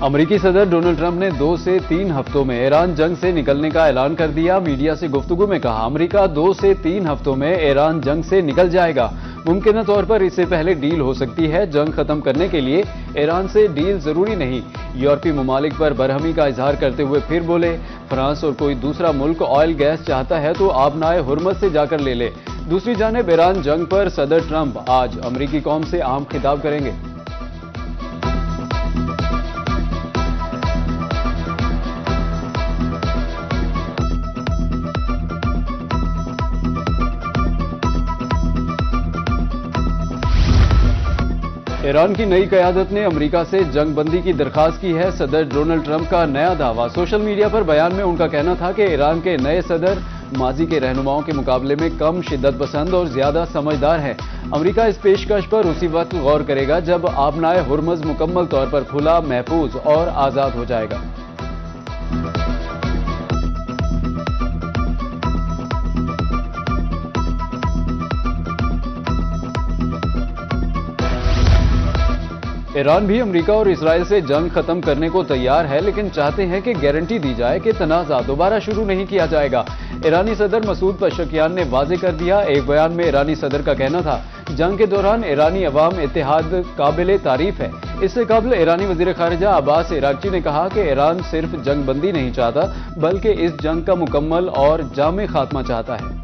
अमेरिकी सदर Donald Trump ने 2 से 3 हफ्तों में ईरान जंग से निकलने का ऐलान कर दिया। मीडिया से गुफ्तगू में कहा, अमेरिका 2 से 3 हफ्तों में ईरान जंग से निकल जाएगा। मुमकिन तौर पर इससे पहले डील हो सकती है। जंग खत्म करने के लिए ईरान से डील जरूरी नहीं। यूरोपीय ममालिक पर बरहमी का इजहार करते हुए फिर बोले, फ्रांस और कोई दूसरा मुल्क ऑयल गैस चाहता है तो आबनाए हुर्मत से जाकर ले ले। दूसरी जानिब ईरान जंग पर सदर ट्रंप आज अमेरिकी कौम से आम खिताब करेंगे। ईरान की नई क़यादत ने अमेरिका से जंगबंदी की दरखास्त की है। सदर डोनाल्ड ट्रंप का नया दावा। सोशल मीडिया पर बयान में उनका कहना था कि ईरान के नए सदर माजी के रहनुमाओं के मुकाबले में कम शिद्दत पसंद और ज्यादा समझदार हैं। अमेरिका इस पेशकश पर उसी वक्त गौर करेगा जब आबनाए हुर्मुज़ मुकम्मल तौर पर खुला, महफूज और आजाद हो जाएगा। ईरान भी अमेरिका और इसराइल से जंग खत्म करने को तैयार है, लेकिन चाहते हैं कि गारंटी दी जाए कि तनाज़ा दोबारा शुरू नहीं किया जाएगा। ईरानी सदर मसूद पशकियान ने वाजे कर दिया। एक बयान में ईरानी सदर का कहना था, जंग के दौरान ईरानी अवाम इत्तेहाद काबिल तारीफ है। इससे कबल ईरानी वजीर खारिजा अब्बास इराक्ची ने कहा कि ईरान सिर्फ जंगबंदी नहीं चाहता, बल्कि इस जंग का मुकम्मल और जामे खात्मा चाहता है।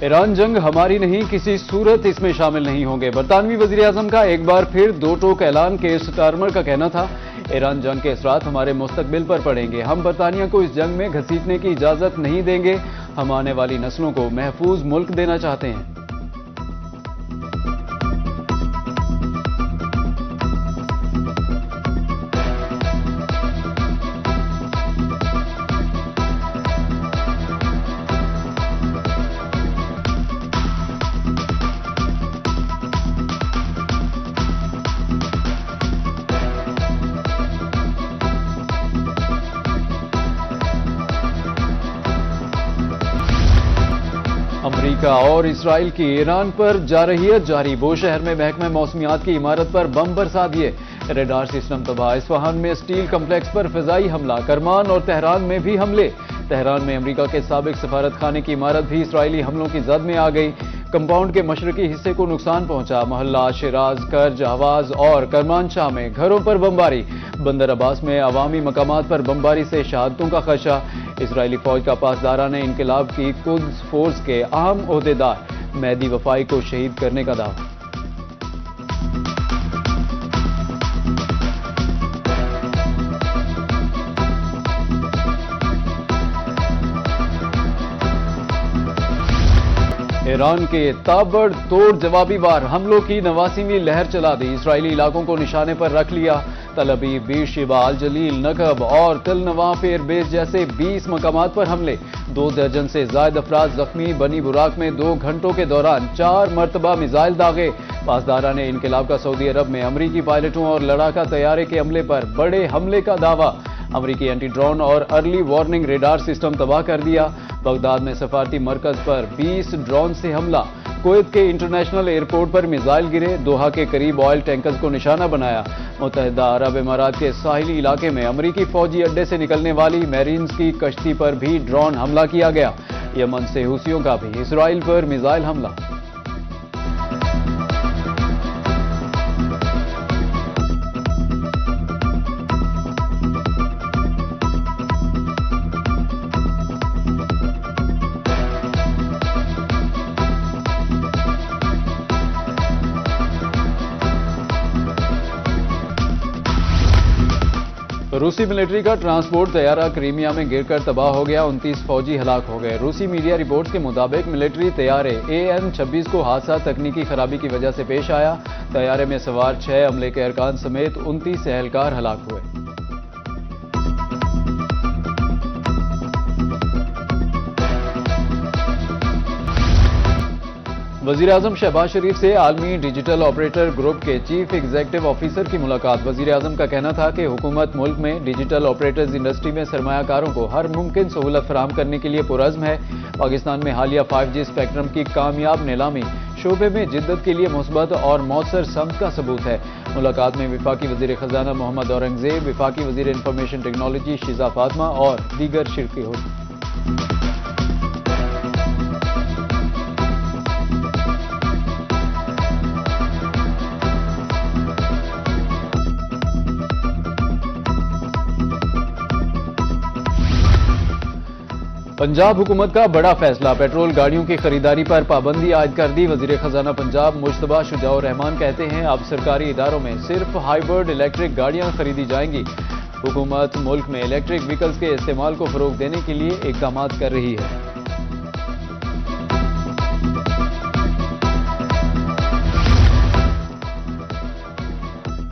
ईरान जंग हमारी नहीं, किसी सूरत इसमें शामिल नहीं होंगे। बरतानवी वजीर आजम का एक बार फिर दो टोक ऐलान। के स्टारमर का कहना था, ईरान जंग के असरात हमारे मुस्तकबिल पर पड़ेंगे। हम बरतानिया को इस जंग में घसीटने की इजाजत नहीं देंगे। हम आने वाली नस्लों को महफूज मुल्क देना चाहते हैं। अमेरिका और इसराइल की ईरान पर जा रही है जारी। बो शहर में महकमा मौसमियात की इमारत पर बम बरसा दिए। रेडार सिस्टम तबाह। इस्फहान में स्टील कम्प्लेक्स पर फिजाई हमला। करमान और तेहरान में भी हमले। तेहरान में अमेरिका के साबिक सफारत खाने की इमारत भी इसराइली हमलों की जद में आ गई। कंपाउंड के मशरकी हिस्से को नुकसान पहुंचा। मोहल्ला शिराज, कर्ज, हवाज और करमानशाह में घरों पर बमबारी। बंदर अब्बास में अवामी मकामात पर बमबारी से शहादतों का खदशा। इसराइली फौज का पासदारान इनकलाब की कुद्स फोर्स के अहम ओहदेदार मेहदी वफाई को शहीद करने का दावा। ईरान के ताबड़तोड़ जवाबी वार हमलों की 89वीं लहर चला दी। इसराइली इलाकों को निशाने पर रख लिया। तल अबीब, बीरशेबा, अल जलील, नकब और तिल नवाफ एयरबेस जैसे 20 मकामात पर हमले। 2 दर्जन से ज्यादा अफराद जख्मी। बनी बुराक में 2 घंटों के दौरान 4 मरतबा मिसाइल दागे। पासदारा ने इनकलाब का सऊदी अरब में अमरीकी पायलटों और लड़ाका तैयारे के हमले पर बड़े हमले का दावा। अमरीकी एंटी ड्रोन और अर्ली वार्निंग रेडार सिस्टम तबाह कर दिया। बगदाद में सफारती मरकज पर 20 ड्रोन से हमला। कुवैत के इंटरनेशनल एयरपोर्ट पर मिसाइल गिरे। दोहा के करीब ऑयल टैंकर्स को निशाना बनाया। मुत्तहिदा अरब इमारात के साहिली इलाके में अमरीकी फौजी अड्डे से निकलने वाली मैरीन्स की कश्ती पर भी ड्रोन हमला किया गया। यमन से हुसियों का भी इसराइल पर मिसाइल हमला। रूसी मिलिट्री का ट्रांसपोर्ट तैयारा क्रीमिया में गिरकर तबाह हो गया। 29 फौजी हलाक हो गए। रूसी मीडिया रिपोर्ट्स के मुताबिक मिलिट्री तैयारे AN-26 को हादसा तकनीकी खराबी की वजह से पेश आया। तैयारे में सवार 6 अमले के अरकान समेत 29 एहलकार हलाक हुए। वजीर-ए-आजम शहबाज शरीफ से आलमी डिजिटल ऑपरेटर ग्रुप के चीफ एग्जीक्यूटिव ऑफिसर की मुलाकात। वजीर-ए-आजम का कहना था कि हुकूमत मुल्क में डिजिटल ऑपरेटर्स इंडस्ट्री में सरमायाकारों को हर मुमकिन सहूलत फराहम करने के लिए पुरज़्म है। पाकिस्तान में हालिया 5G स्पेक्ट्रम की कामयाब नीलामी शोबे में जिद्दत के लिए मुस्बत और मौसर समत का सबूत है। मुलाकात में वफाकी वजीर खजाना मोहम्मद औरंगजेब, वफाकी वजीर इंफॉर्मेशन टेक्नोलॉजी शीजा फातिमा और दीगर शिरकत हुई। पंजाब हुकूमत का बड़ा फैसला, पेट्रोल गाड़ियों की खरीदारी पर पाबंदी आयद कर दी। वजीर खजाना पंजाब मुश्तबा शुजाउर रहमान कहते हैं अब सरकारी इदारों में सिर्फ हाइब्रिड इलेक्ट्रिक गाड़ियां खरीदी जाएंगी। हुकूमत मुल्क में इलेक्ट्रिक व्हीकल्स के इस्तेमाल को फरोग देने के लिए इकदाम कर रही है।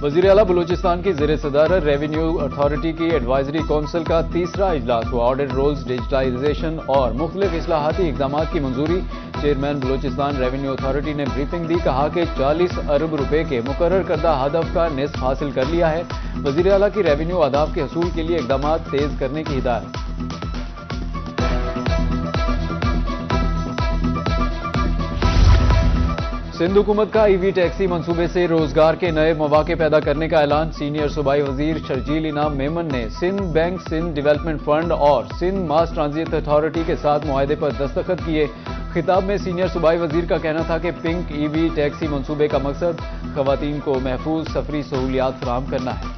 वज़ीर आला बलूचिस्तान की ज़ेर सदारत रेवेन्यू अथॉरिटी की एडवाइजरी काउंसिल का तीसरा इजलास हुआ। ऑडिट रोल्स, डिजिटाइजेशन और मुख्तलिफ इस्लाहाती इक़दाम की मंजूरी। चेयरमैन बलूचिस्तान रेवेन्यू अथॉरिटी ने ब्रीफिंग दी, कहा कि 40 अरब रुपए के मुकर्रर करदा हदफ का निस्फ हासिल कर लिया है। वज़ीर आला की रेवेन्यू अहदाफ के हसूल के लिए इक़दाम तेज करने की हिदायत। सिंध हुकूमत का ईवी टैक्सी मंसूबे से रोजगार के नए मौके पैदा करने का ऐलान। सीनियर सूबाई वजीर शर्जील इनाम मेमन ने Sindh bank, Sindh development fund और सिंध मास ट्रांजिट अथॉरिटी के साथ मुआहदे पर दस्तखत किए। खिताब में सीनियर सूबाई वजीर का कहना था कि पिंक ईवी टैक्सी मंसूबे का मकसद खवातीन को महफूज सफरी सहूलियात फराहम करना है।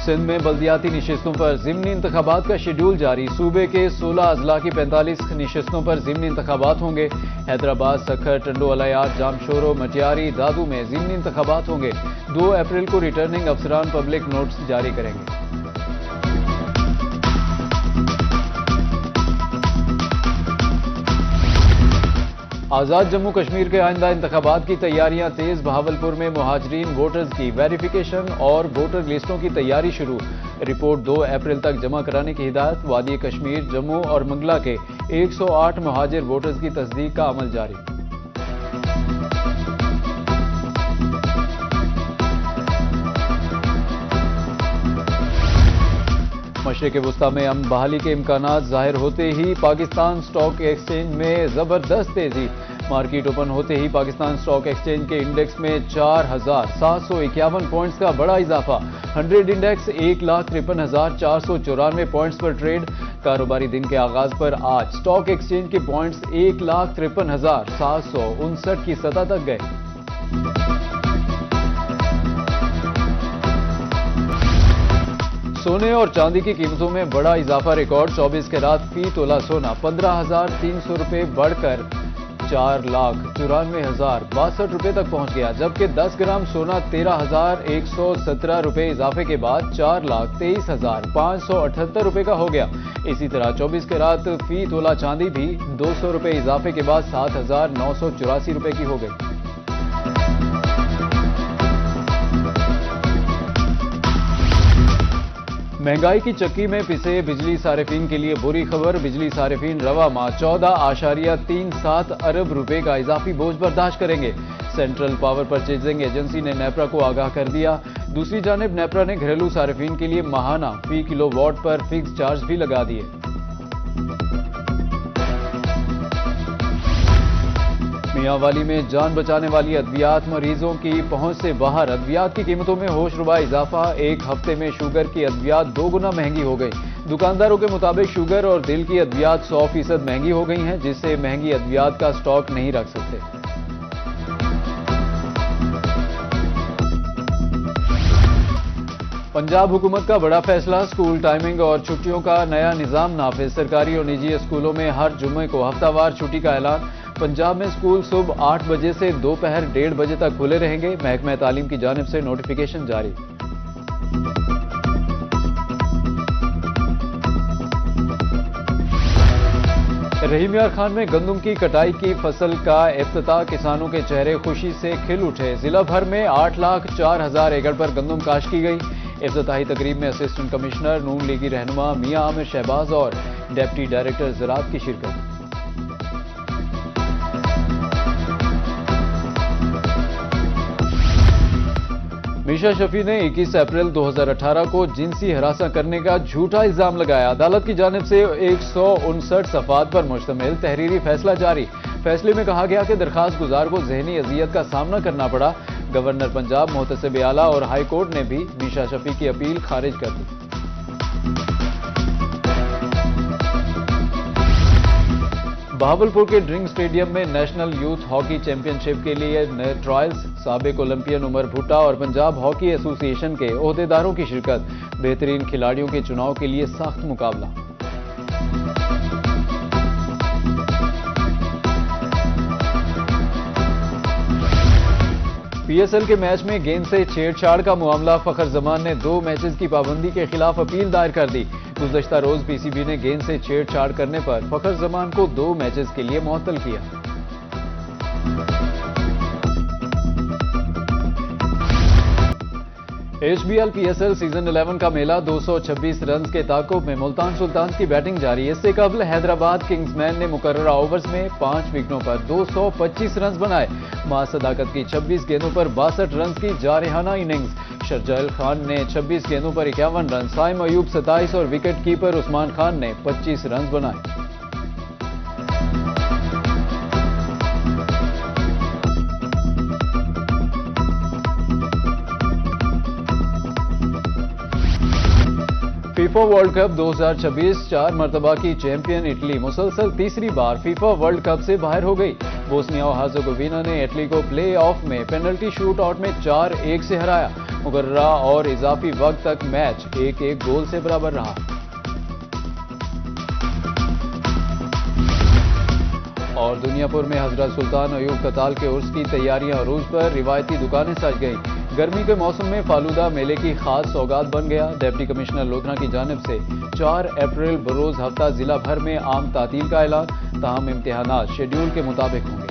सिंध में बल्दियाती निशिस्तों पर ज़िमनी इंतखाबात का शेड्यूल जारी। सूबे के 16 अजला की 45 निशिस्तों पर ज़िमनी इंतखाबात होंगे। हैदराबाद, सखर, टंडो अलायात, जामशोरो, मटियारी, दादू में ज़िमनी इंतखाबात होंगे। 2 अप्रैल को रिटर्निंग अफसरान पब्लिक नोट्स जारी करेंगे। आज़ाद जम्मू कश्मीर के आइंदा इंतखाबात की तैयारियां तेज। बहावलपुर में मुहाजिरीन वोटर्स की वेरिफिकेशन और वोटर लिस्टों की तैयारी शुरू। रिपोर्ट 2 अप्रैल तक जमा कराने की हिदायत। वादी कश्मीर, जम्मू और मंगला के 108 मुहाजिर वोटर्स की तस्दीक का अमल जारी। मशरिक़ वुस्ता में अमन बहाली के इम्कानात ज़ाहिर होते ही पाकिस्तान स्टॉक एक्सचेंज में ज़बरदस्त तेजी। मार्केट ओपन होते ही पाकिस्तान स्टॉक एक्सचेंज के इंडेक्स में 4,751 पॉइंट्स का बड़ा इजाफा। 100 इंडेक्स 1,53,494 पॉइंट्स पर ट्रेड। कारोबारी दिन के आगाज पर आज स्टॉक एक्सचेंज के पॉइंट्स 1,53,759 की सतह तक गए। सोने और चांदी की कीमतों में बड़ा इजाफा। रिकॉर्ड 24 कैरात फी तोला सोना 15,300 रुपये बढ़कर 4,94,062 रुपये तक पहुंच गया, जबकि 10 ग्राम सोना 13,117 रुपये इजाफे के बाद 4,23,578 रुपये का हो गया। इसी तरह 24 कैरात फी तोला चांदी भी 200 रुपये इजाफे के बाद 7,984 रुपये की हो गई। महंगाई की चक्की में पिसे बिजली सारिफीन के लिए बुरी खबर। बिजली सारिफीन रवा माह 14.37 अरब रुपए का इजाफी बोझ बर्दाश्त करेंगे। सेंट्रल पावर परचेजिंग एजेंसी ने नेपरा को आगाह कर दिया। दूसरी जानिब नेपरा ने घरेलू सारिफीन के लिए माहाना फी किलोवाट पर फिक्स चार्ज भी लगा दिए। मियांवाली में जान बचाने वाली अद्वियात मरीजों की पहुंच से बाहर। अद्वियात की कीमतों में होशरुबा इजाफा। एक हफ्ते में शुगर की अद्वियात 2 गुना महंगी हो गई। दुकानदारों के मुताबिक शुगर और दिल की अद्वियात 100% महंगी हो गई हैं, जिससे महंगी अद्वियात का स्टॉक नहीं रख सकते। पंजाब हुकूमत का बड़ा फैसला। स्कूल टाइमिंग और छुट्टियों का नया निजाम नाफिज। सरकारी और निजी स्कूलों में हर जुम्मे को हफ्तावार छुट्टी का ऐलान। पंजाब में स्कूल सुबह 8 बजे से दोपहर 1:30 बजे तक खुले रहेंगे। महकमा तालीम की जानिब से नोटिफिकेशन जारी। रहीम यार खान में गंदम की कटाई की फसल का इफ्तिताह, किसानों के चेहरे खुशी से खिल उठे। जिला भर में 8,04,000 एकड़ पर गंदम काश्त की गई। इफ्तिताही तकरीब में असिस्टेंट कमिश्नर नून लीगी रहनुमा मियां आमिर शहबाज और डिप्टी डायरेक्टर ज़राअत की शिरकत। मीशा शफी ने 21 अप्रैल 2018 को जिनसी हरासा करने का झूठा इल्जाम लगाया। अदालत की जानिब से 159 सफ़ात पर मुश्तमिल तहरीरी फैसला जारी। फैसले में कहा गया कि दरखास्त गुजार को ज़हनी अजियत का सामना करना पड़ा। गवर्नर पंजाब मोहतसिब आला और हाई कोर्ट ने भी मीशा शफी की अपील खारिज कर दी। बहावलपुर के ड्रिंक स्टेडियम में नेशनल यूथ हॉकी चैंपियनशिप के लिए ट्रायल्स, साबिक ओलंपियन उमर भुट्टा और पंजाब हॉकी एसोसिएशन के ओहदेदारों की शिरकत। बेहतरीन खिलाड़ियों के चुनाव के लिए सख्त मुकाबला। पीएसएल के मैच में गेंद से छेड़छाड़ का मामला, फखर जमान ने 2 मैचेस की पाबंदी के खिलाफ अपील दायर कर दी। गुज़श्ता रोज पीसीबी ने गेंद से छेड़छाड़ करने पर फखर जमान को 2 मैचेस के लिए मुअत्तल किया। एचबीएल पीएसएल सीजन 11 का मेला 226 रन के ताकुब में मुल्तान सुल्तान की बैटिंग जारी। इससे कबल हैदराबाद किंग्समैन ने मुकर्ररा ओवर्स में 5 विकेटों पर 225 रन बनाए। मां सदाकत की 26 गेंदों पर 62 रन की जारहाना इनिंग्स। शरजाइल खान ने 26 गेंदों पर 51 रन, साइम अयूब 27 और विकेट कीपर उस्मान खान ने 25 रन बनाए। फीफा वर्ल्ड कप 2026 4 मरतबा की चैंपियन इटली मुसलसल तीसरी बार फीफा वर्ल्ड कप से बाहर हो गई। बोस्निया और हर्ज़ेगोविना ने इटली को प्ले ऑफ में पेनल्टी शूट आउट में 4-1 से हराया। मुकर्ररा और इजाफी वक्त तक मैच 1-1 गोल से बराबर रहा। और दुनियापुर में हजरत सुल्तान अयूब कताल के उर्स की तैयारियां अरूज पर, रिवायती दुकानें सज गईं। गर्मी के मौसम में फालूदा मेले की खास सौगात बन गया। डिप्टी कमिश्नर लोधरा की जानिब से 4 अप्रैल बरोज हफ्ता जिला भर में आम तातील का ऐलान। ताहम इम्तिहानात शेड्यूल के मुताबिक होंगे।